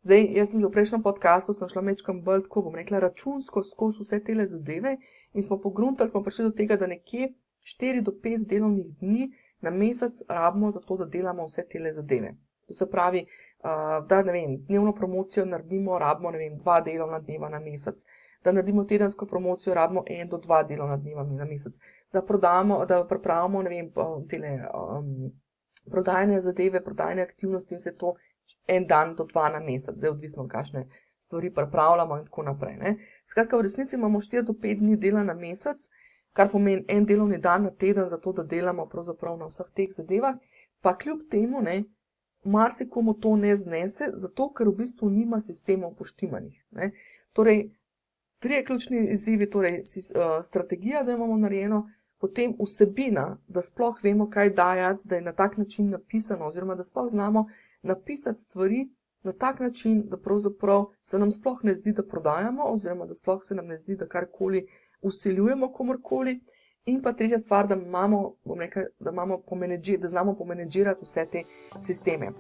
Zdaj, jaz sem že v prejšnjem podcastu, sem šla mečkam bolj tako, bom rekla, računsko skozi vse tele zadeve in smo pogruntali, smo prišli do tega, da nekje 4 do 5 delovnih dni na mesec rabimo za to, da delamo vse tele zadeve. To se pravi, da, ne vem, dnevno promocijo naredimo, rabimo, ne vem, 2 delovna dneva na mesec. Da naredimo tedensko promocijo, rabimo 1 do 2 delovna dneva na mesec. Da pripravimo, ne vem, prodajne zadeve, prodajne aktivnosti in vse to 1 dan do 2 na mesec. Zdaj odvisno, kakšne stvari pripravljamo in tako naprej. Ne. Skratka, v resnici imamo 4 do 5 dni dela na mesec, kar pomeni 1 delovni dan na teden za to, da delamo pravzaprav na vseh teh zadevah, pa kljub temu, ne, marsikomu to ne znese, zato ker v bistvu nima sistemov poštimanih. Ne. Torej, 3 ključni izzivi, torej strategija, da imamo narejeno, potem vsebina, da sploh vemo, kaj dajati, da je na tak način napisano, oziroma da sploh znamo napisati stvari na tak način, da pravzaprav se nam sploh ne zdi, da prodajamo, oziroma da sploh se nam ne zdi, da karkoli vsiljujemo komorkoli. In pa tretja stvar, da imamo, bom rekla, da znamo pomenedžirati vse te sisteme.